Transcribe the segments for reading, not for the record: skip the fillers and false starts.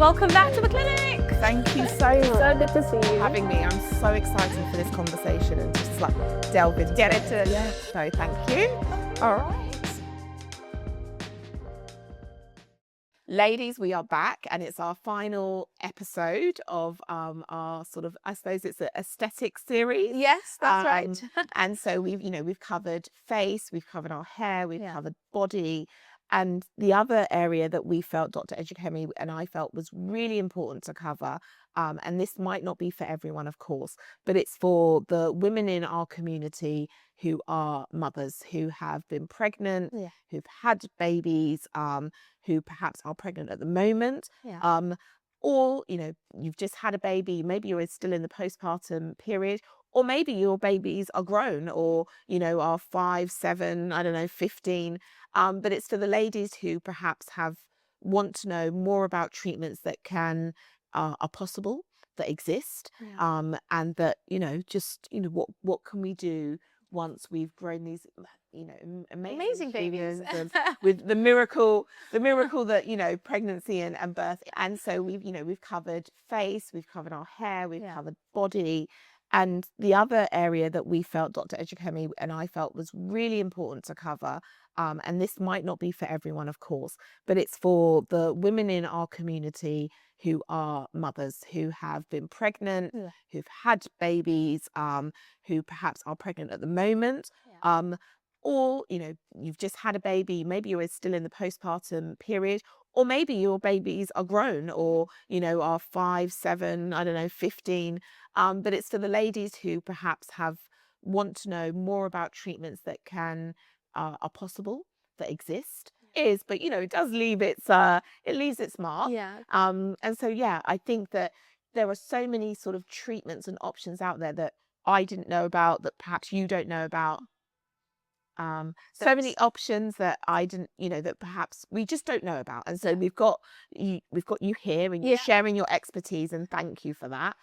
Welcome back to the clinic. Thank you so much So good to see for you. having me. I'm so excited for this conversation and just like delve into Get into it. Yeah, so thank you. All right. Ladies, we are back and it's our final episode of our sort of, I suppose it's an aesthetic series. Yes, that's right. And so we've covered face, we've covered our hair, we've covered body. And the other area that we felt, Dr. Ejikeme and I felt was really important to cover, and this might not be for everyone, of course, but it's for the women in our community who are mothers, who have been pregnant, who've had babies, who perhaps are pregnant at the moment, or, you've just had a baby, maybe you're still in the postpartum period, or maybe your babies are grown or, are 5, 7, 15. But it's for the ladies who perhaps want to know more about treatments that are possible, that exist, and that, what can we do once we've grown these, amazing babies with the miracle that, pregnancy and birth. And so we've covered face, we've covered our hair, we've covered body. And the other area that we felt, Dr. Ejikeme and I felt was really important to cover, and this might not be for everyone, of course, but it's for the women in our community who are mothers, who have been pregnant, who've had babies, who perhaps are pregnant at the moment, or, you've just had a baby, maybe you're still in the postpartum period, or maybe your babies are grown or, are 5, 7, 15. But it's for the ladies who perhaps want to know more about treatments that are possible, that exist. But it does leave its mark. And so I think that there are so many sort of treatments and options out there that I didn't know about, that perhaps you don't know about. So many options that I didn't, that perhaps we just don't know about. And so we've got you here and you're sharing your expertise, and thank you for that.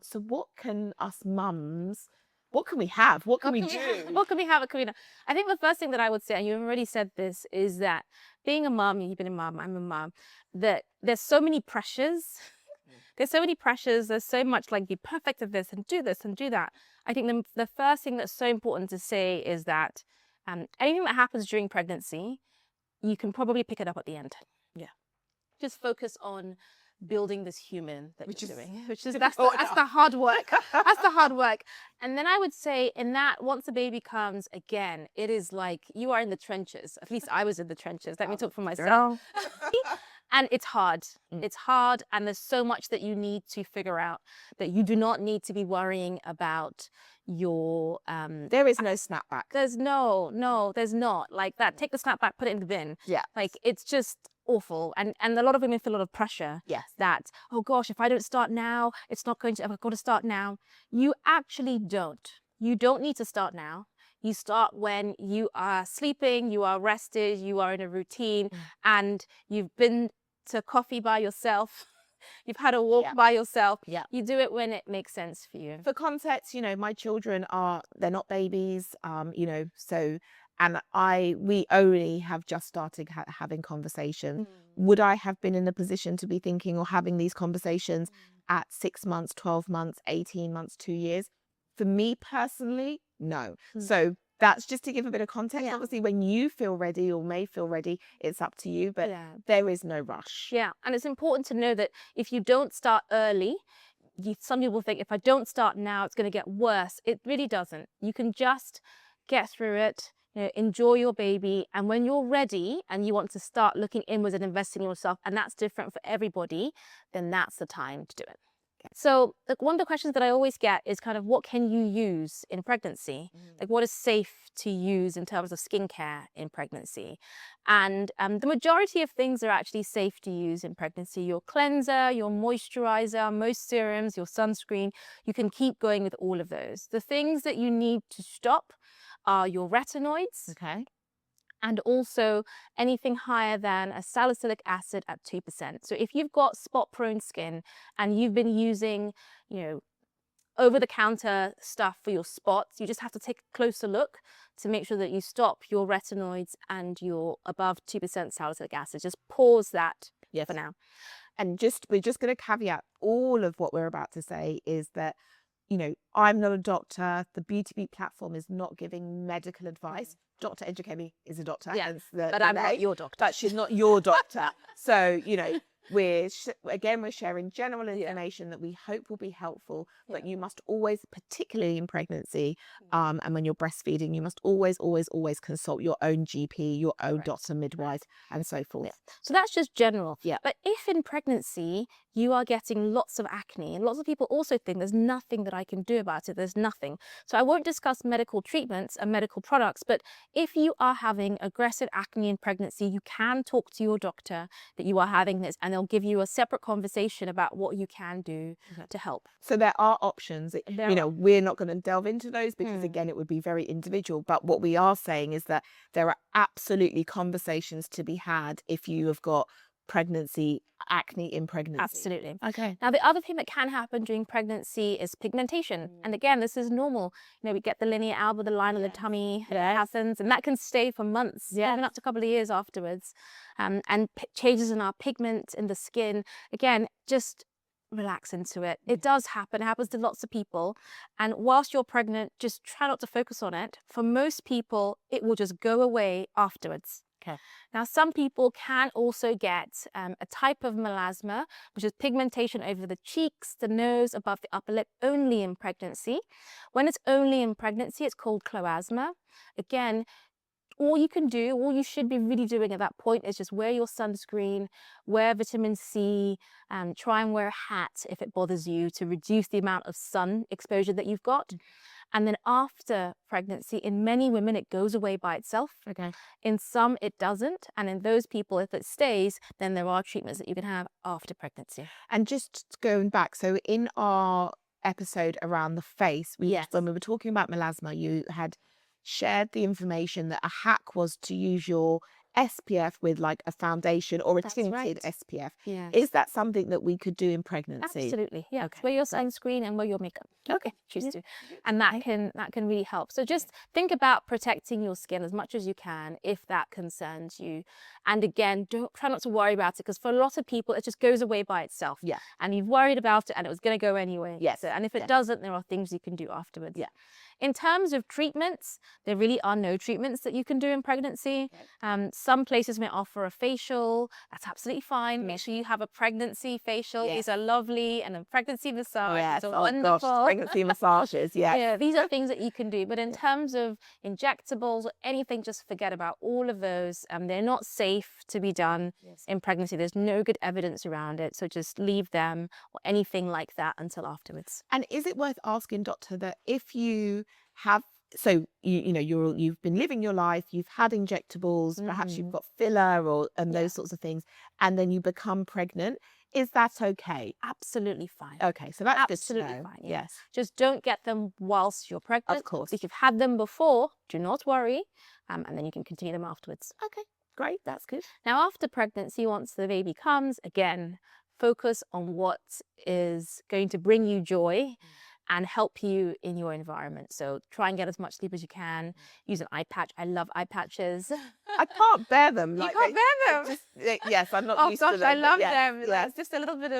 So what can us mums, what can we have? What can we do? What can we have? I think the first thing that I would say, and you've already said this, is that being a mum, you've been a mum, I'm a mum, that there's so many pressures. There's so many pressures. There's so much like be perfect at this and do that. I think the first thing that's so important to say is that anything that happens during pregnancy, you can probably pick it up at the end. Just focus on building this human that you're doing, that's the hard work. That's the hard work. And then I would say in that, once the baby comes, again, it is like you are in the trenches. At least I was in the trenches. Let me talk for myself. And it's hard. It's hard. And there's so much that you need to figure out, that you do not need to be worrying about your there is no snapback. There's there's not. Like that, take the snapback, put it in the bin. Like it's just awful. And a lot of women feel a lot of pressure. That, oh gosh, if I don't start now, it's not going to, I've got to start now. You actually don't. You don't need to start now. You start when you are sleeping, you are rested, you are in a routine, and you've been to coffee by yourself. You've had a walk by yourself. You do it when it makes sense for you. For context, my children they're not babies, so, and we only have just started having conversations. Would I have been in a position to be thinking or having these conversations at 6 months, 12 months, 18 months, 2 years? For me personally, no. So that's just to give a bit of context. Obviously, when you feel ready or may feel ready, it's up to you, but there is no rush. And it's important to know that if you don't start early, some people think if I don't start now, it's going to get worse. It really doesn't. You can just get through it, enjoy your baby. And when you're ready and you want to start looking inwards and investing in yourself, and that's different for everybody, then that's the time to do it. So one of the questions that I always get is kind of, what can you use in pregnancy? Like what is safe to use in terms of skincare in pregnancy? And the majority of things are actually safe to use in pregnancy. Your cleanser, your moisturizer, most serums, your sunscreen, you can keep going with all of those. The things that you need to stop are your retinoids. And also anything higher than a salicylic acid at 2%. So if you've got spot-prone skin and you've been using, over-the-counter stuff for your spots, you just have to take a closer look to make sure that you stop your retinoids and your above 2% salicylic acid. Just pause that for now. And we're just going to caveat all of what we're about to say is that, you know, I'm not a doctor. The Beauty Beat platform is not giving medical advice. Dr. Ejikeme is a doctor. Yeah, hence but I'm not your doctor. But she's not your doctor. So, you know, we're sharing general information that we hope will be helpful, but you must always, particularly in pregnancy, and when you're breastfeeding, you must always consult your own GP, your own doctor, midwife, and so forth. So that's just general. Yeah. But if in pregnancy you are getting lots of acne, and lots of people also think there's nothing that I can do about it, there's nothing. So I won't discuss medical treatments and medical products, but if you are having aggressive acne in pregnancy, you can talk to your doctor that you are having this, and they'll give you a separate conversation about what you can do to help. So there are options. You know, we're not going to delve into those because again, it would be very individual. But what we are saying is that there are absolutely conversations to be had if you have got acne in pregnancy. Absolutely. Okay. Now, the other thing that can happen during pregnancy is pigmentation. And again, this is normal. You know, we get the linear alba, the line of the tummy happens, and that can stay for months, even up to a couple of years afterwards. And changes in our pigment in the skin. Again, just relax into it. It does happen. It happens to lots of people. And whilst you're pregnant, just try not to focus on it. For most people, it will just go away afterwards. Okay. Now, some people can also get a type of melasma, which is pigmentation over the cheeks, the nose, above the upper lip, only in pregnancy. When it's only in pregnancy, it's called chloasma. Again, all you should be really doing at that point is just wear your sunscreen, wear vitamin C, try and wear a hat if it bothers you to reduce the amount of sun exposure that you've got. And then after pregnancy, in many women, it goes away by itself. Okay. In some, it doesn't. And in those people, if it stays, then there are treatments that you can have after pregnancy. And just going back, so in our episode around the face, when we were talking about melasma, you had shared the information that a hack was to use your SPF with like a foundation or a tinted SPF. Yeah. Is that something that we could do in pregnancy? Absolutely. Yeah. Okay. Wear your sunscreen and wear your makeup. Okay. Choose to. And that can really help. So just think about protecting your skin as much as you can if that concerns you. And again, try not to worry about it, because for a lot of people it just goes away by itself. Yeah. And you've worried about it and it was going to go anyway. Yes. So, and if it doesn't, there are things you can do afterwards. Yeah. In terms of treatments, there really are no treatments that you can do in pregnancy. Some places may offer a facial. That's absolutely fine. Make sure you have a pregnancy facial. These are lovely. And a pregnancy massage. Wonderful. Gosh, pregnancy massages. Yeah, these are things that you can do. But in terms of injectables or anything, just forget about all of those. They're not safe to be done in pregnancy. There's no good evidence around it. So just leave them or anything like that until afterwards. And is it worth asking, doctor, that if you have, you've been living your life, you've had injectables, perhaps you've got filler and those sorts of things, and then you become pregnant, is that okay? Absolutely fine. Okay, so that's absolutely good to know. fine. Yes. Just don't get them whilst you're pregnant. Of course. If you've had them before, do not worry, and then you can continue them afterwards. Okay, great. That's good. Now, after pregnancy, once the baby comes, again, focus on what is going to bring you joy and help you in your environment. So try and get as much sleep as you can. Use an eye patch. I love eye patches. I can't bear them. You can't bear them? Yes, I'm not used to them. I love them. Yes. Just a little bit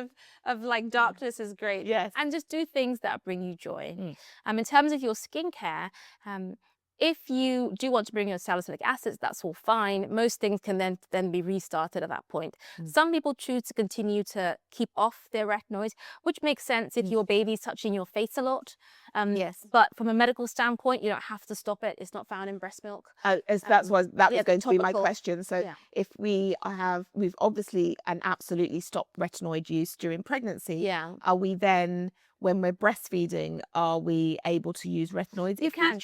of like darkness is great. Yes. And just do things that bring you joy. In terms of your skincare, if you do want to bring your salicylic acids, that's all fine. Most things can then be restarted at that point. Some people choose to continue to keep off their retinoids, which makes sense if your baby's touching your face a lot. But from a medical standpoint, you don't have to stop it. It's not found in breast milk. That was going to be my question. So if we've obviously and absolutely stopped retinoid use during pregnancy, are we then, when we're breastfeeding, are we able to use retinoids? You can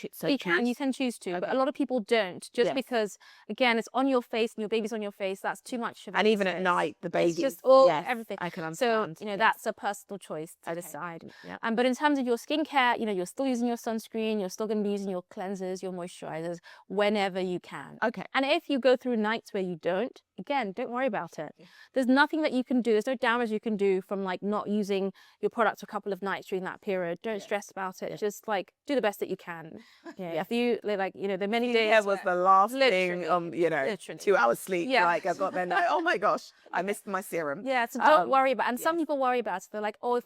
choose to, but a lot of people don't, just because, again, it's on your face and your baby's on your face. That's too much of it. And even at night, the baby. It's just everything. I can understand. So, that's a personal choice to decide. But in terms of your skincare, that, you're still using your sunscreen, you're still going to be using your cleansers, your moisturizers whenever you can. Okay. And if you go through nights where you don't, again, don't worry about it. There's nothing that you can do. There's no damage you can do from like not using your product a couple of nights during that period. Don't stress about it. Just like do the best that you can. If you like, the many days. That was the last Literally. thing, Literally. 2 hours sleep. Yeah. Like I've got there now. Oh my gosh, I missed my serum. Yeah, so don't worry about it. And some people worry about it. They're like, oh, if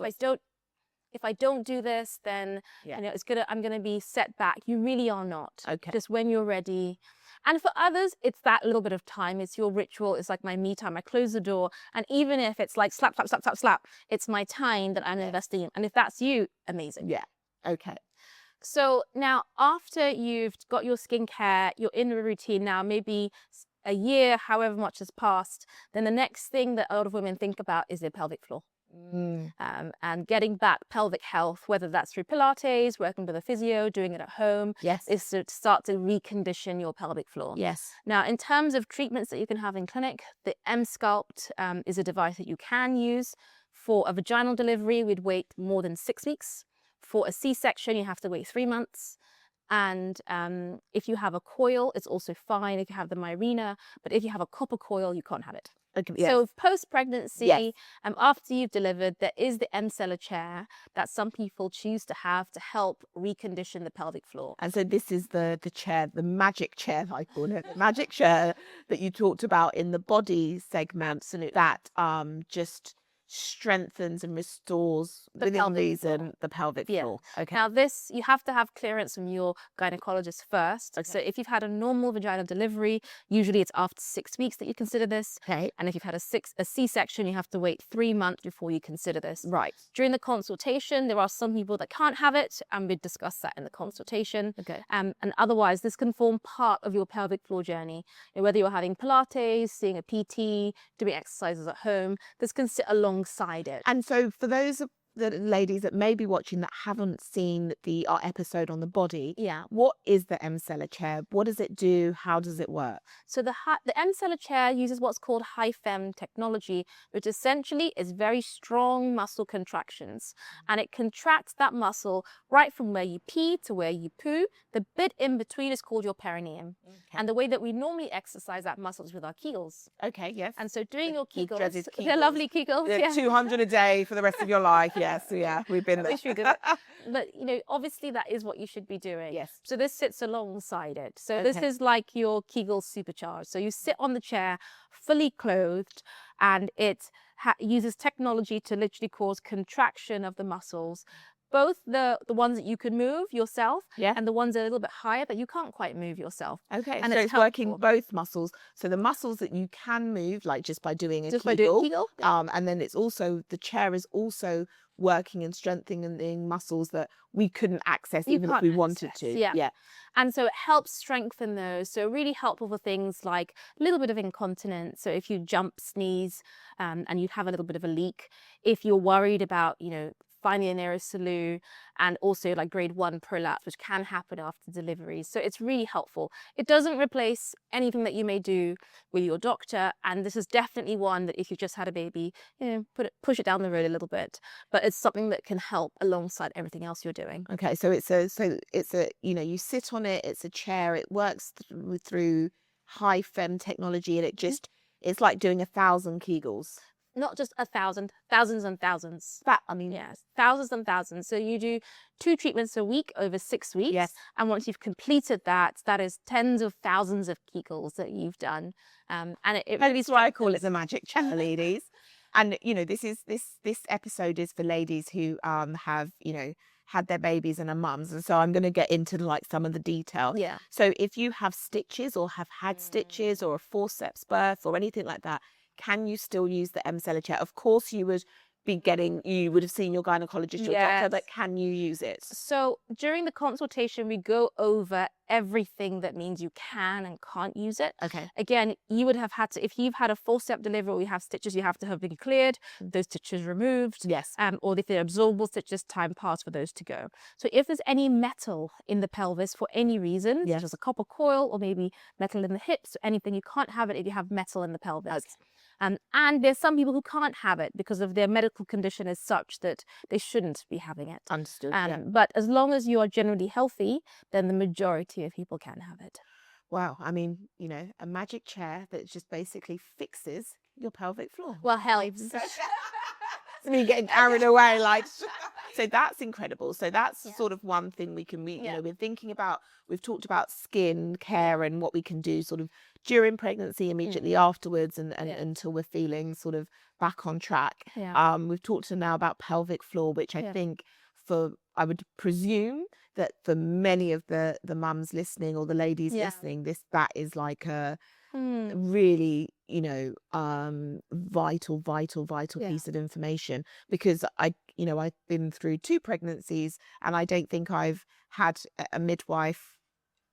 I don't do this, then I'm gonna be set back. You really are not. Okay. Just when you're ready. And for others, it's that little bit of time. It's your ritual. It's like my me time. I close the door. And even if it's like slap, slap, slap, slap, slap, it's my time that I'm investing in. And if that's you, amazing. Yeah. Okay. So now after you've got your skincare, you're in the routine now, maybe a year, however much has passed, then the next thing that a lot of women think about is their pelvic floor. And getting back pelvic health, whether that's through Pilates, working with a physio, doing it at home, is to start to recondition your pelvic floor. Yes. Now, in terms of treatments that you can have in clinic, the M-Sculpt is a device that you can use. For a vaginal delivery, we'd wait more than 6 weeks. For a C-section, you have to wait 3 months. And if you have a coil, it's also fine if you have the Mirena, but if you have a copper coil, you can't have it. Okay, yes. So post-pregnancy, after you've delivered, there is the M-Cellar chair that some people choose to have to help recondition the pelvic floor. And so this is the chair, the magic chair, I call it, the magic chair that you talked about in the body segment. Absolutely. That just strengthens and restores within reason the pelvic floor. Okay. Now this, you have to have clearance from your gynecologist first. So if you've had a normal vaginal delivery, usually it's after 6 weeks that you consider this. Okay. And if you've had a C-section, you have to wait 3 months before you consider this. Right. During the consultation, there are some people that can't have it, and we discuss that in the consultation. Okay. And otherwise, this can form part of your pelvic floor journey. Whether you're having Pilates, seeing a PT, doing exercises at home, this can sit alongside it. And so for those of the ladies that may be watching that haven't seen our episode on the body, what is the M-Cellar chair? What does it do? How does it work? So the M-Cellar chair uses what's called high fem technology, which essentially is very strong muscle contractions. And it contracts that muscle right from where you pee to where you poo. The bit in between is called your perineum. Okay. And the way that we normally exercise that muscle is with our Kegels. Okay, yes. And so doing your Kegels, Kegels. they're lovely Kegels. They're 200 a day for the rest of your life. Yes, we've been there. But, obviously that is what you should be doing. Yes. So this sits alongside it. So this is like your Kegels supercharged. So you sit on the chair fully clothed, and it uses technology to literally cause contraction of the muscles. Both the ones that you can move yourself and the ones that are a little bit higher that you can't quite move yourself. Okay, and so it's working both muscles. So the muscles that you can move, like just by doing a Kegel, and then it's also, the chair is also working and strengthening muscles that we couldn't access even if we wanted to. Yeah. And so it helps strengthen those. So really helpful for things like a little bit of incontinence. So if you jump, sneeze, and you have a little bit of a leak, if you're worried about, finding the nearest saloo, and also like grade 1 prolapse, which can happen after delivery. So it's really helpful. It doesn't replace anything that you may do with your doctor. And this is definitely one that if you've just had a baby, push it down the road a little bit. But it's something that can help alongside everything else you're doing. Okay, so it's a you sit on it. It's a chair. It works through high fem technology, and it's like doing 1,000 Kegels. Not just 1,000, thousands and thousands. Yes, thousands and thousands. So you do 2 treatments a week over 6 weeks. Yes. And once you've completed that is tens of thousands of Kegels that you've done. And it really That's why I call it the magic chair, ladies. And this episode is for ladies who have had their babies and are mums, and so I'm going to get into like some of the detail. Yeah. So if you have stitches or have had stitches or a forceps birth or anything like that, can you still use the M-Cellar chair? Of course, you would have seen your gynecologist, your doctor, but can you use it? So during the consultation, we go over everything that means you can and can't use it. Okay. Again, you would have had to, if you've had a forceps delivery or you have stitches, you have to have been cleared, those stitches removed. Yes. Or if they're absorbable stitches, time passed for those to go. So if there's any metal in the pelvis for any reason, such as a copper coil or maybe metal in the hips or anything, you can't have it if you have metal in the pelvis. And there's some people who can't have it because of their medical condition is such that they shouldn't be having it. Understood. But as long as you are generally healthy, then the majority of people can have it. Wow. I mean, a magic chair that just basically fixes your pelvic floor. Well, helps. It's me getting carried away, like. So that's incredible. So that's sort of one thing we can meet. We're thinking about, we've talked about skin care and what we can do sort of during pregnancy, immediately afterwards, and until we're feeling sort of back on track. We've talked now about pelvic floor, which I think I would presume that for many of the mums listening or the ladies listening, that is like a really, vital piece of information, because I've been through 2 pregnancies, and I don't think I've had a midwife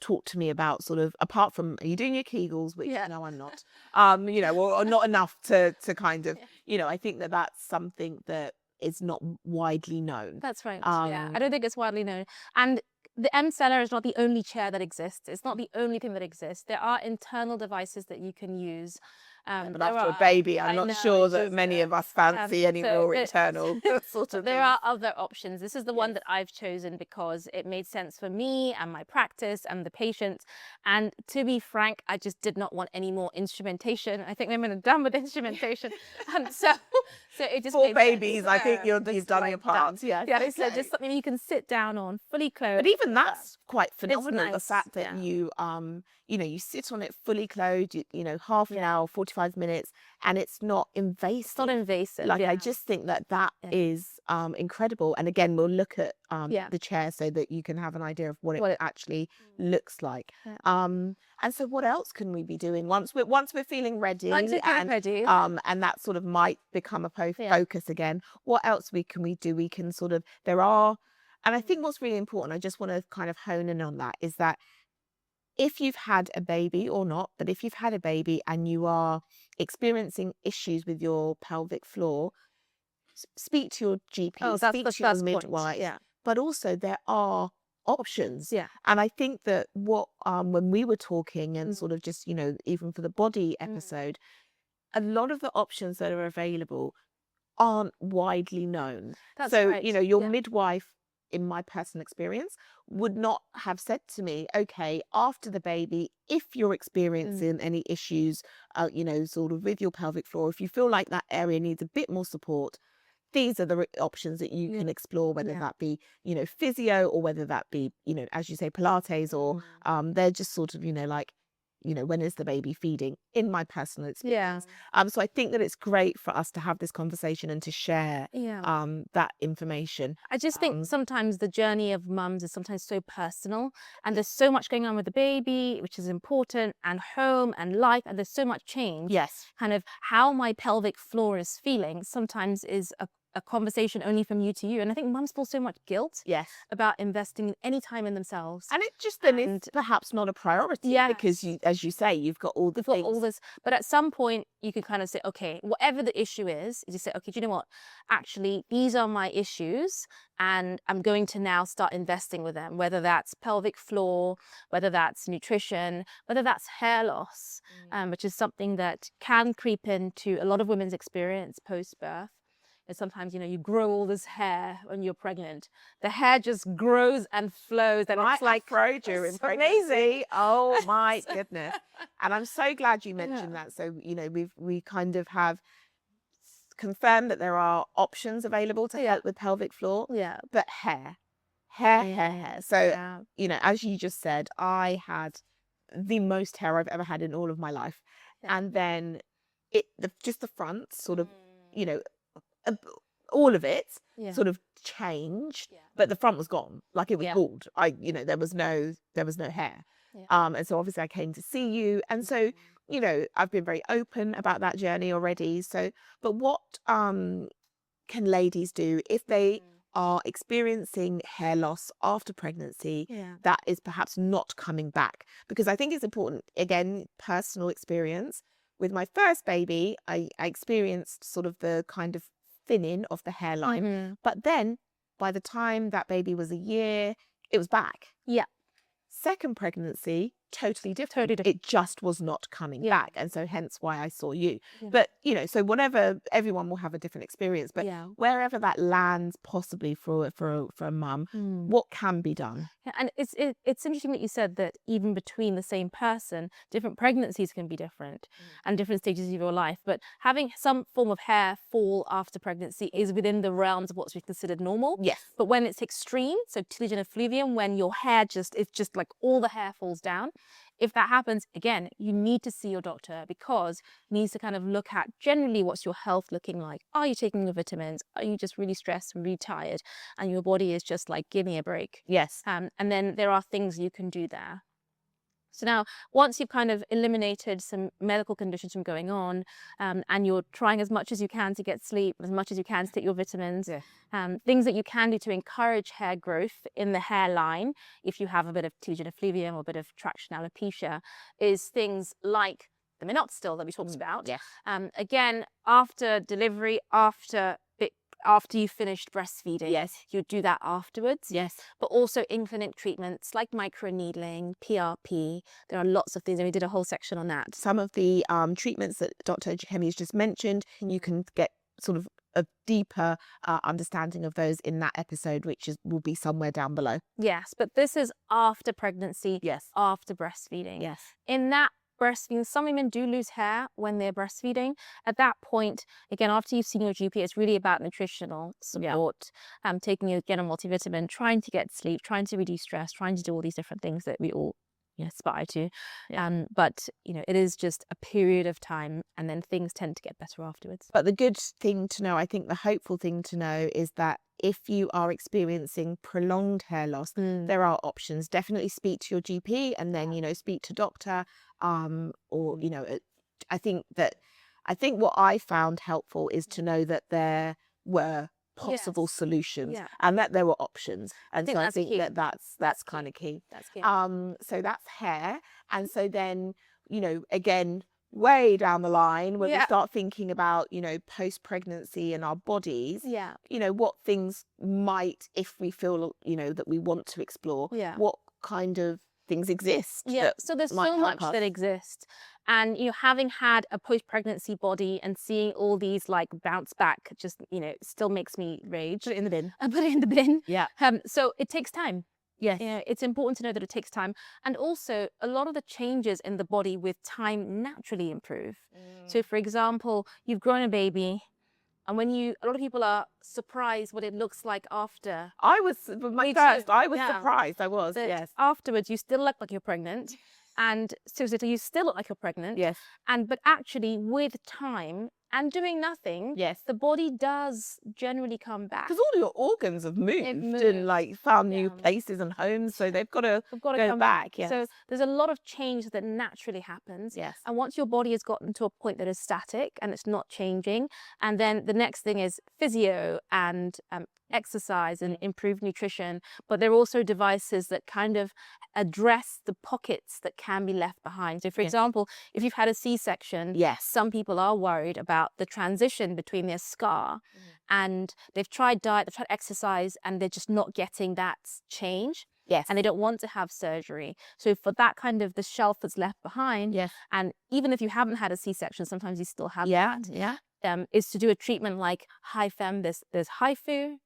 talk to me about sort of, apart from, are you doing your Kegels, which no, I'm not, or not enough to kind of, I think that's something that is not widely known. That's right. I don't think it's widely known. And the M-Seller is not the only chair that exists. It's not the only thing that exists. There are internal devices that you can use. But after a baby, I'm not sure that many of us fancy any more internal sort of There are other options. This is the one that I've chosen because it made sense for me and my practice and the patients. And to be frank, I just did not want any more instrumentation. I think women are done with instrumentation. So it just 4 babies, I think you've done your part. So just something you can sit down on, fully clothed. But even that's quite phenomenal. Nice. The fact that you you sit on it fully clothed, half an hour, 45 minutes, and it's not invasive. It's not invasive. Like, I just think that is incredible. And again, we'll look at the chair so that you can have an idea of what it actually looks like. And so what else can we be doing once we're feeling ready? And that sort of might become a focus again. What else can we do? We can sort of, and I think what's really important, I just want to kind of hone in on that, is that if you've had a baby or not, but if you've had a baby and you are experiencing issues with your pelvic floor, speak to your GP, speak to your midwife. But also there are options. And I think that when we were talking and sort of just, even for the body episode, a lot of the options that are available aren't widely known. Your midwife, in my personal experience, would not have said to me, okay, after the baby, if you're experiencing any issues, sort of with your pelvic floor, if you feel like that area needs a bit more support, these are the options that you can explore, whether that be, physio, or whether that be, as you say, Pilates, or they're just sort of, when is the baby feeding, in my personal experience. So I think that it's great for us to have this conversation and to share that information. I just think sometimes the journey of mums is sometimes so personal, and there's so much going on with the baby, which is important, and home and life, and there's so much change. Kind of how my pelvic floor is feeling sometimes is a conversation only from you to you. And I think mums feel so much guilt about investing any time in themselves. And it just then is perhaps not a priority because as you say, you've got all the things. All this. But at some point you can kind of say, okay, whatever the issue is, you just say, okay, do you know what? Actually, these are my issues, and I'm going to now start investing with them, whether that's pelvic floor, whether that's nutrition, whether that's hair loss, which is something that can creep into a lot of women's experience post-birth. And sometimes, you grow all this hair when you're pregnant. The hair just grows and flows, and it's like grow during pregnancy. Oh my goodness! And I'm so glad you mentioned that. So we kind of have confirmed that there are options available to help with pelvic floor. But hair. So as you just said, I had the most hair I've ever had in all of my life, and then just the front sort of all of it sort of changed, but the front was gone, like it was bald. There was no hair. And so obviously I came to see you, and so I've been very open about that journey already. So, but what can ladies do if they are experiencing hair loss after pregnancy that is perhaps not coming back? Because I think it's important, again, personal experience. With my first baby, I experienced sort of the kind of thinning of the hairline, but then by the time that baby was a year, it was back. Second pregnancy, totally different. Totally different. It just was not coming Yeah. back. And so hence why I saw you. Yeah. But, you know, so whatever, everyone will have a different experience. But Yeah. wherever that lands possibly for a mum, what can be done? Yeah, and it's interesting that you said that even between the same person, different pregnancies can be different and different stages of your life. But having some form of hair fall after pregnancy is within the realms of what's considered normal. Yes. But when it's extreme, so telogen effluvium, when your hair it's just like all the hair falls down, if that happens, again, you need to see your doctor, because he needs to kind of look at generally what's your health looking like. Are you taking your vitamins? Are you just really stressed and really tired? And your body is just like, give me a break. Yes. And then there are things you can do there. So now, once you've kind of eliminated some medical conditions from going on, and you're trying as much as you can to get sleep, as much as you can to take your vitamins, things that you can do to encourage hair growth in the hairline, if you have a bit of telogen effluvium or a bit of traction alopecia, is things like the minoxidil that we talked about. Yes. Again, after delivery, after you've finished breastfeeding, Yes, you do that afterwards. Yes. But also in-clinic treatments like microneedling, PRP. There are lots of things, and we did a whole section on that. Some of the treatments that Dr. Ejikeme has just mentioned, you can get sort of a deeper understanding of those in that episode, which will be somewhere down below. Yes, but this is after pregnancy, Yes. after breastfeeding. Yes. In that breastfeeding, some women do lose hair when they're breastfeeding. At that point, again, after you've seen your GP, it's really about nutritional support, taking again a multivitamin, trying to get sleep, trying to reduce stress, trying to do all these different things that we all aspire to. But it is just a period of time, and then things tend to get better afterwards. But the good thing to know, I think the hopeful thing to know, is that if you are experiencing prolonged hair loss, there are options. Definitely speak to your GP, and then speak to doctor. Or I think what I found helpful is to know that there were possible solutions and that there were options, and I think that's kind of key. That's key. So that's hair, and so then again, way down the line, when we start thinking about post-pregnancy and our bodies, what things might, if we feel that we want to explore, what kind of things exist. So there's so much that exists, and having had a post-pregnancy body and seeing all these like bounce back, just still makes me rage. Put it in the bin. I put it in the bin. Yeah. So it takes time. Yes. It's important to know that it takes time, and also a lot of the changes in the body with time naturally improve. So for example, you've grown a baby, and a lot of people are surprised what it looks like after. I was surprised. I was, yes. Afterwards, you still look like you're pregnant. And so you still look like you're pregnant. Yes. But actually, with time and doing nothing, the body does generally come back. Because all your organs have moved and like found new places and homes, so they've got to go back. Yes. So there's a lot of change that naturally happens. Yes. And once your body has gotten to a point that is static and it's not changing, and then the next thing is physio and exercise and improved nutrition, but there are also devices that kind of address the pockets that can be left behind. So for example, if you've had a C-section, some people are worried about the transition between their scar and they've tried diet, they've tried exercise, and they're just not getting that change. Yes. And they don't want to have surgery. So for that kind of the shelf that's left behind, and even if you haven't had a C-section, sometimes you still have that, is to do a treatment like HIFU. There's HIFU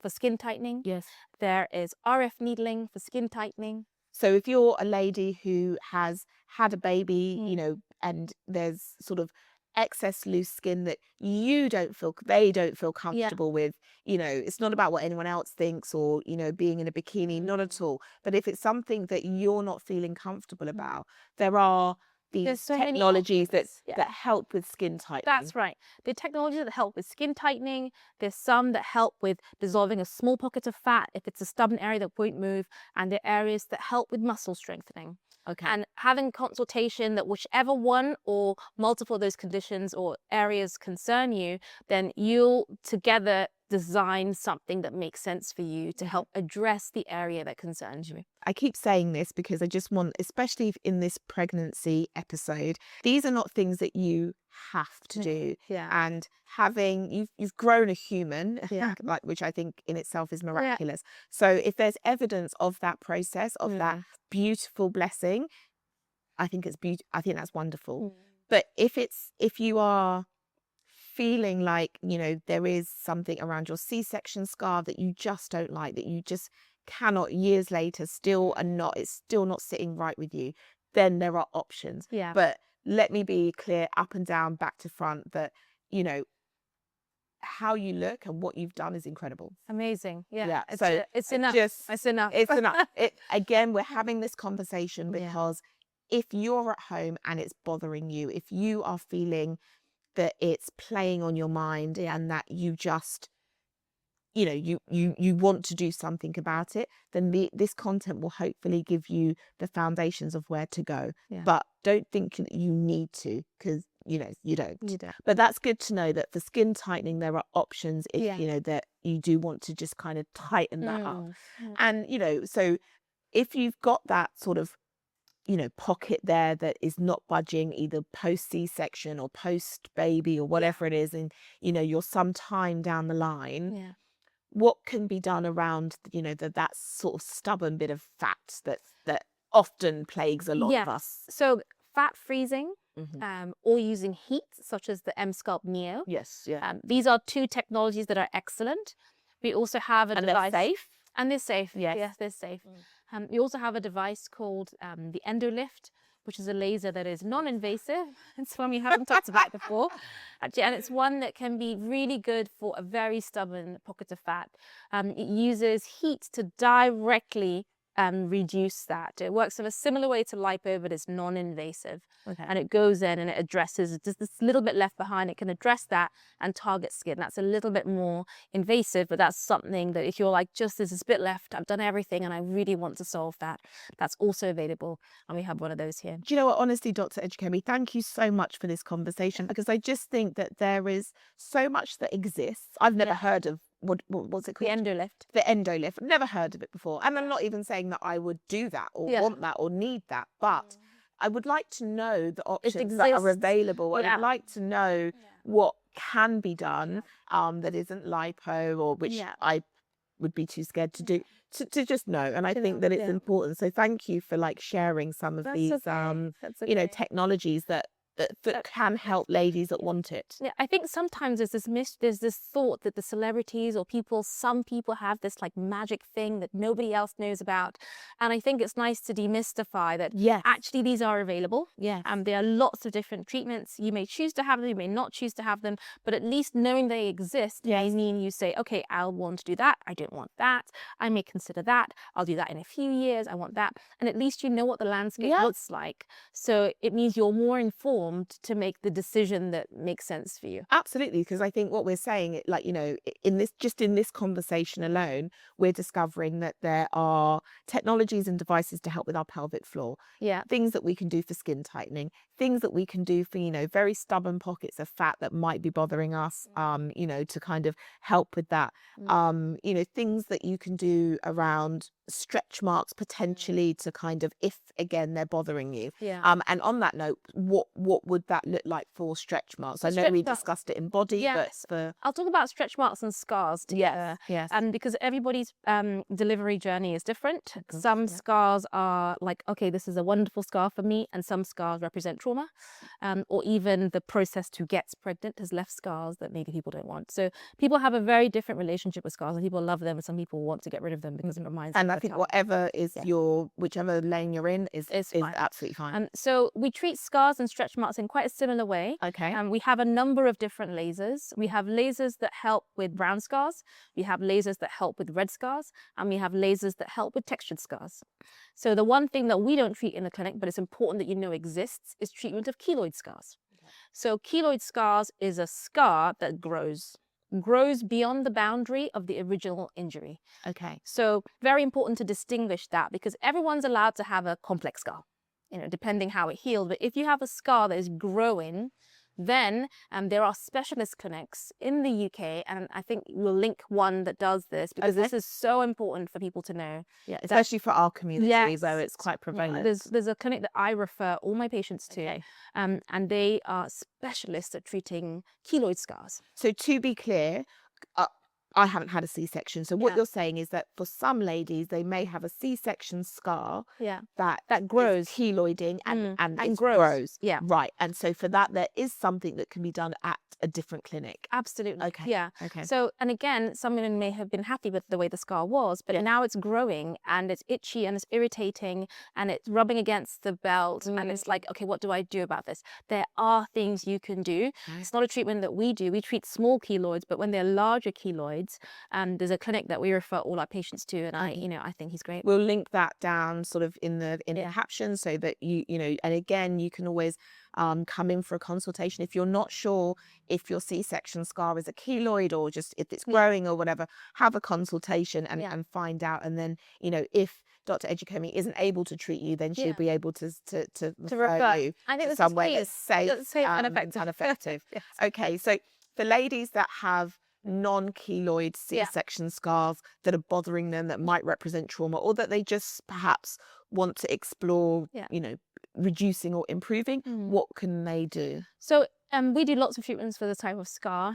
for skin tightening. Yes. There is RF needling for skin tightening. So if you're a lady who has had a baby, and there's sort of excess loose skin that they don't feel comfortable with, it's not about what anyone else thinks or, being in a bikini, not at all. But if it's something that you're not feeling comfortable about, there are these technologies that help with skin tightening. That's right. The technologies that help with skin tightening, there's some that help with dissolving a small pocket of fat if it's a stubborn area that won't move, and there are areas that help with muscle strengthening. Okay. And having consultation that whichever one or multiple of those conditions or areas concern you, then you'll together design something that makes sense for you to help address the area that concerns you. I keep saying this because I just want, especially in this pregnancy episode, these are not things that you have to do. And you've grown a human, which I think in itself is miraculous. So if there's evidence of that process, of that beautiful blessing, I think it's I think that's wonderful. But if you are feeling like, you know, there is something around your C-section scar that you just don't like, that you just cannot years later it's still not sitting right with you, then there are options. Yeah. But let me be clear, up and down, back to front, that, you know, how you look and what you've done is incredible. Amazing. Yeah. Yeah. It's enough. It's enough. It's enough. Again, we're having this conversation because if you're at home and it's bothering you, if you are feeling that it's playing on your mind and that you just, you know, you want to do something about it, then this content will hopefully give you the foundations of where to go. Yeah. But don't think that you need to, because, you know, you don't. You don't. But that's good to know that for skin tightening, there are options if, Yeah. you know, that you do want to just kind of tighten that up. Mm. And, you know, so if you've got that sort of, you know, pocket there that is not budging, either post C-section or post baby or whatever it is, and, you know, you're some time down the line, Yeah. what can be done around, you know, that sort of stubborn bit of fat that often plagues a lot of us? So fat freezing, Mm-hmm. or using heat, such as the M-Sculpt Neo. Yes, yeah. These are two technologies that are excellent. We also have a device. They're safe? And they're safe. Yes. Yes, they're safe. We also have a device called the EndoLift, which is a laser that is non-invasive. It's one we haven't talked about before. Actually, and it's one that can be really good for a very stubborn pocket of fat. It uses heat to directly reduce that. It works in a similar way to lipo, but it's non-invasive. Okay. And it goes in and it addresses just this little bit left behind. It can address that and target skin. That's a little bit more invasive, but that's something that if you're like, just there's this bit left, I've done everything and I really want to solve that, that's also available. And we have one of those here. Do you know what, honestly, Dr. Ejikeme, thank you so much for this conversation, because I just think that there is so much that exists. I've never heard of what's it called? The EndoLift. The EndoLift. I've never heard of it before. And I'm not even saying that I would do that or want that or need that, but I would like to know the options that are available. And I'd like to know what can be done that isn't lipo, or which I would be too scared to do. To just know. And I think that it's important. So thank you for like sharing some of these you know, technologies that can help ladies that want it. Yeah, I think sometimes there's this thought that the celebrities or some people have this like magic thing that nobody else knows about. And I think it's nice to demystify that actually these are available. Yeah. There are lots of different treatments. You may choose to have them, you may not choose to have them, but at least knowing they exist may mean you say, okay, I'll want to do that. I don't want that. I may consider that. I'll do that in a few years. I want that. And at least you know what the landscape looks like. So it means you're more informed to make the decision that makes sense for you. Absolutely, because I think what we're saying, like, you know, in this conversation alone, we're discovering that there are technologies and devices to help with our pelvic floor. Yeah. Things that we can do for skin tightening, things that we can do for, you know, very stubborn pockets of fat that might be bothering us, you know, to kind of help with that. You know, things that you can do around stretch marks potentially to kind of, if again they're bothering you. And on that note, what would that look like for stretch marks? I know we discussed it in body, but I'll talk about stretch marks and scars together. Yes. Because everybody's delivery journey is different. Some scars are like, okay, this is a wonderful scar for me, and some scars represent trauma, or even the process to get pregnant has left scars that maybe people don't want. So people have a very different relationship with scars, and people love them, and some people want to get rid of them because it reminds them. And I think whatever is whichever lane you're in is absolutely fine. So we treat scars and stretch marks in quite a similar way. Okay. We have a number of different lasers. We have lasers that help with brown scars. We have lasers that help with red scars. And we have lasers that help with textured scars. So the one thing that we don't treat in the clinic, but it's important that you know exists, is treatment of keloid scars. So keloid scars is a scar that grows beyond the boundary of the original injury. Okay. So very important to distinguish that, because everyone's allowed to have a complex scar, you know, depending how it healed. But if you have a scar that is growing, then there are specialist clinics in the UK, and I think we'll link one that does this, because this is so important for people to know. Yeah, especially for our community, where it's quite prevalent. There's a clinic that I refer all my patients to, and they are specialists at treating keloid scars. So to be clear, I haven't had a C-section. So what Yeah. you're saying is that for some ladies, they may have a C-section scar Yeah. that That grows. is keloiding and And it grows. Yeah. Right. And so for that, there is something that can be done at a different clinic. Absolutely. Okay. Yeah. Okay. So, and again, some women may have been happy with the way the scar was, but now it's growing and it's itchy and it's irritating and it's rubbing against the belt. And it's like, okay, what do I do about this? There are things you can do. It's not a treatment that we do. We treat small keloids, but when they're larger keloids, there's a clinic that we refer all our patients to. And I think he's great. We'll link that down sort of in the caption so that and again, you can always come in for a consultation if you're not sure if your C-section scar is a keloid or just if it's growing or whatever. Have a consultation and find out. And then, if Dr. Ejikeme isn't able to treat you, then she'll be able to refer you to somewhere that's safe and effective. Yes. Okay, so for ladies that have non-keloid C-section scars that are bothering them, that might represent trauma, or that they just perhaps want to explore, reducing or improving, what can they do? So we do lots of treatments for this type of scar.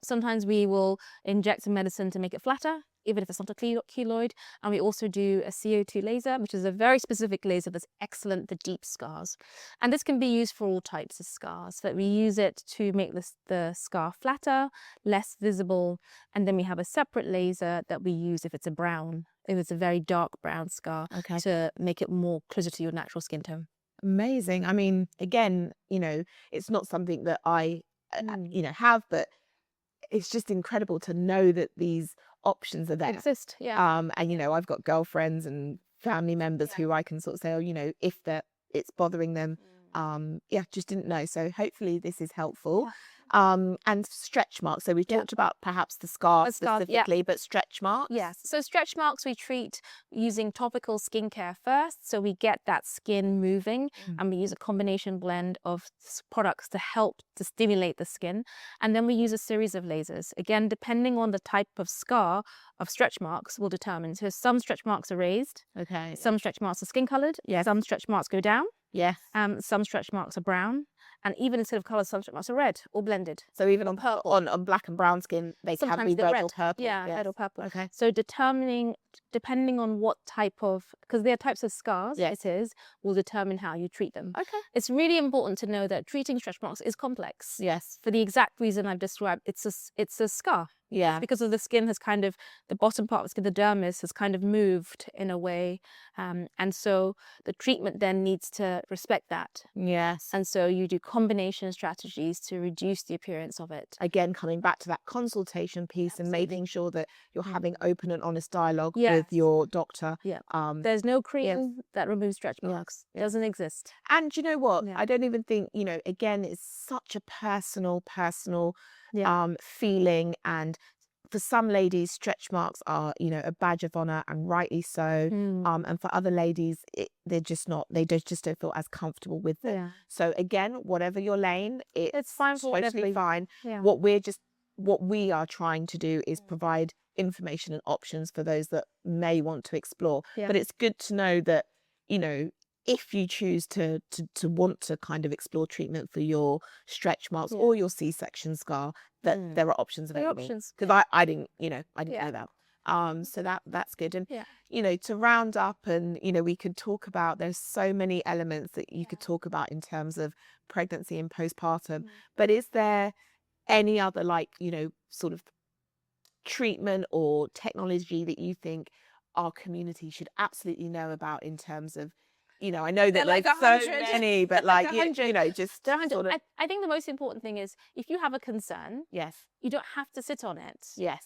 Sometimes we will inject some medicine to make it flatter, even if it's not a keloid. And we also do a CO2 laser, which is a very specific laser that's excellent for deep scars. And this can be used for all types of scars. But we use it to make the scar flatter, less visible. And then we have a separate laser that we use if it's a very dark brown scar, to make it more closer to your natural skin tone. Amazing. I mean, again, it's not something that I, have, but it's just incredible to know that these options are there. Exist, yeah. And I've got girlfriends and family members who I can sort of say, if it's bothering them, just didn't know. So hopefully this is helpful. And stretch marks. So we've talked about perhaps the scar specifically, but stretch marks. Yes. So stretch marks we treat using topical skincare first. So we get that skin moving, and we use a combination blend of products to help to stimulate the skin. And then we use a series of lasers. Again, depending on the type of scar of stretch marks will determine. So some stretch marks are raised. Okay. Some stretch marks are skin colored. Yes. Some stretch marks go down. Yes. Some stretch marks are brown. And even instead of colours, some stretch marks are red or blended. So even on purple, on black and brown skin, they can be red or purple. Yeah, red or purple. Okay. So depending on what type of, because there are types of scars, will determine how you treat them. Okay. It's really important to know that treating stretch marks is complex. Yes. For the exact reason I've described, it's a scar. Yeah. Because of the skin has kind of, the bottom part of the skin, the dermis has kind of moved in a way. And so the treatment then needs to respect that. Yes. And so you do combination strategies to reduce the appearance of it. Again, coming back to that consultation piece and making sure that you're having open and honest dialogue with your doctor. Yeah. There's no cream that removes stretch marks. It doesn't exist. And you know what? I don't even think, again, it's such a personal feeling. And for some ladies, stretch marks are, a badge of honor, and rightly so. And for other ladies, they just don't feel as comfortable with it. Yeah. So again, whatever your lane, it's fine for totally fine. Yeah. What we are trying to do is provide information and options for those that may want to explore. Yeah. But it's good to know that, if you choose to want to kind of explore treatment for your stretch marks or your C-section scar, that there are options available. Because I didn't know that. So that's good. And to round up, and we could talk about, there's so many elements that you could talk about in terms of pregnancy and postpartum. But is there any other sort of treatment or technology that you think our community should absolutely know about in terms of, I know that there's so many, but just I think the most important thing is, if you have a concern, you don't have to sit on it. Yes.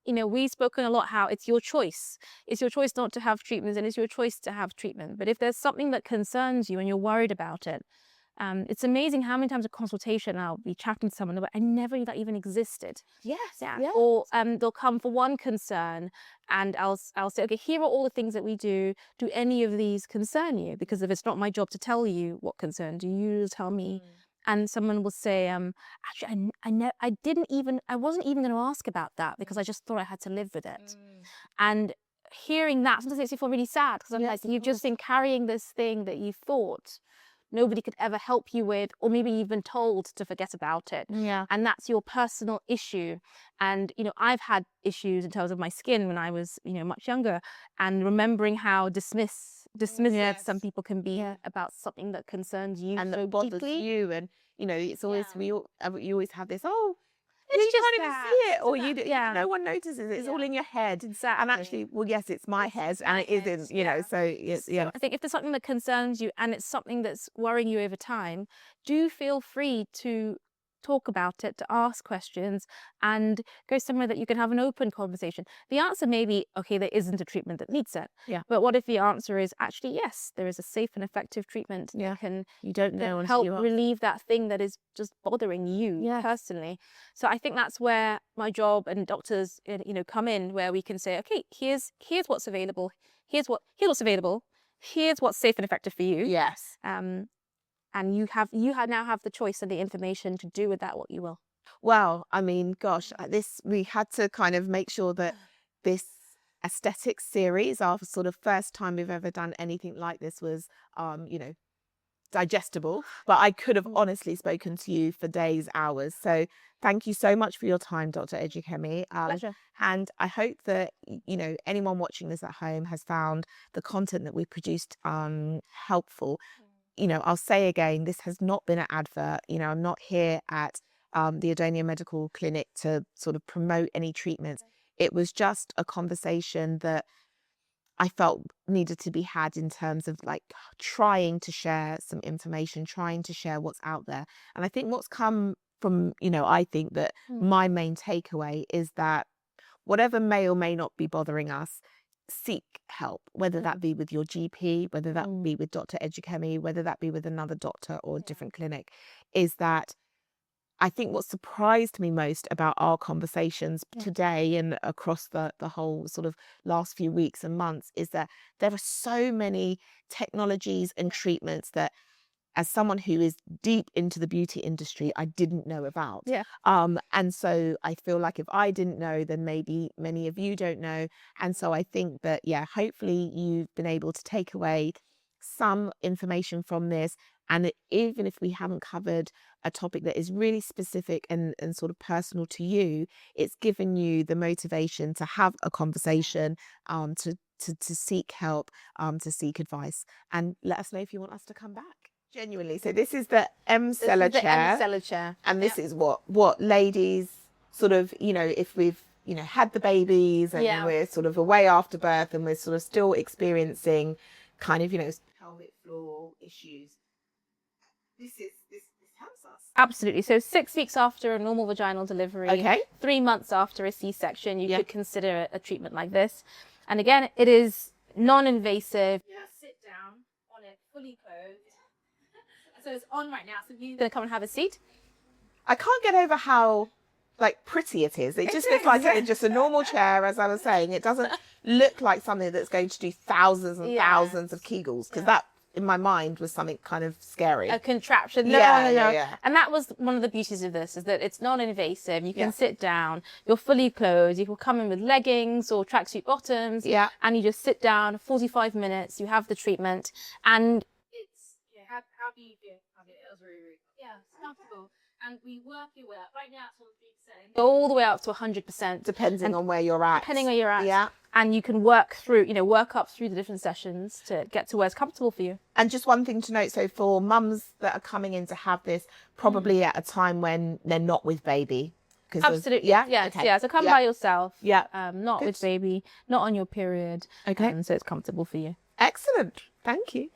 We've spoken a lot how it's your choice. It's your choice not to have treatments, and it's your choice to have treatment. But if there's something that concerns you and you're worried about it, it's amazing how many times a consultation I'll be chatting to someone about, I never knew that even existed. Yes. Yeah. Or they'll come for one concern, and I'll say, okay, here are all the things that we do. Do any of these concern you? Because if it's not my job to tell you what concerns you, you tell me. And someone will say, actually, I wasn't even going to ask about that, because I just thought I had to live with it. And hearing that sometimes makes me feel really sad, because I'm like, you've just been carrying this thing that you thought nobody could ever help you with, or maybe you've been told to forget about it. Yeah. And that's your personal issue. And, I've had issues in terms of my skin when I was, much younger, and remembering how dismissive some people can be about something that concerns you And so that bothers deeply. you. And, it's always, you always have this, It's you just can't even that. see it, or Yeah. no one notices it. It's all in your head. Exactly. And actually, well, yes, it's my head, and it isn't, so it's, So I think if there's something that concerns you and it's something that's worrying you over time, do feel free to talk about it, to ask questions, and go somewhere that you can have an open conversation. The answer may be, okay, there isn't a treatment that meets it. Yeah. But what if the answer is actually, yes, there is a safe and effective treatment that can You don't know until help you ask. relieve that thing that is just bothering you personally. So I think that's where my job and doctors, come in, where we can say, okay, here's what's available. Here's what's available. Here's what's safe and effective for you. Yes. And you now have the choice and the information to do with that what you will. Well, I mean, gosh, we had to kind of make sure that this aesthetics series, our sort of first time we've ever done anything like this, was, digestible. But I could have honestly spoken to you for days, hours. So thank you so much for your time, Dr. Ejikeme. Pleasure. And I hope that, anyone watching this at home has found the content that we produced helpful. I'll say again, this has not been an advert. I'm not here at the Adonia Medical Clinic to sort of promote any treatments. It was just a conversation that I felt needed to be had in terms of like trying to share some information, trying to share what's out there. And I think what's come from, I think that my main takeaway is that whatever may or may not be bothering us, seek help, whether that be with your GP, whether that be with Dr. Ejikeme, whether that be with another doctor or a different clinic. Is that I think what surprised me most about our conversations today and across the whole sort of last few weeks and months is that there are so many technologies and treatments that, as someone who is deep into the beauty industry, I didn't know about. Yeah. And so I feel like if I didn't know, then maybe many of you don't know. And so I think that, hopefully you've been able to take away some information from this. And even if we haven't covered a topic that is really specific and sort of personal to you, it's given you the motivation to have a conversation, to seek help, to seek advice. And let us know if you want us to come back. Genuinely. So this is the M-Seller chair. And this is what ladies sort of, if we've, had the babies and we're sort of away after birth and we're sort of still experiencing kind of, pelvic floor issues. This helps us. Absolutely. So 6 weeks after a normal vaginal delivery, 3 months after a C-section, you could consider a treatment like this. And again, it is non-invasive. Sit down on it, fully clothed. So it's on right now. So you're going to come and have a seat. I can't get over how pretty it is. It just looks like it's just a normal chair, as I was saying. It doesn't look like something that's going to do thousands and thousands of Kegels, because that, in my mind, was something kind of scary. A contraption. No. And that was one of the beauties of this, is that it's non-invasive. You can sit down, you're fully clothed. You can come in with leggings or tracksuit bottoms. And you just sit down, 45 minutes, you have the treatment. And it's, how do you feel? It was really it's comfortable. And we work your way up. Right now it's on 3%. All the way up to 100%. Depending on where you're at. Depending where you're at. And you can work up through the different sessions to get to where it's comfortable for you. And just one thing to note, so for mums that are coming in to have this, probably at a time when they're not with baby. Absolutely. So come by yourself. Not with baby, not on your period. Okay. So it's comfortable for you. Excellent. Thank you.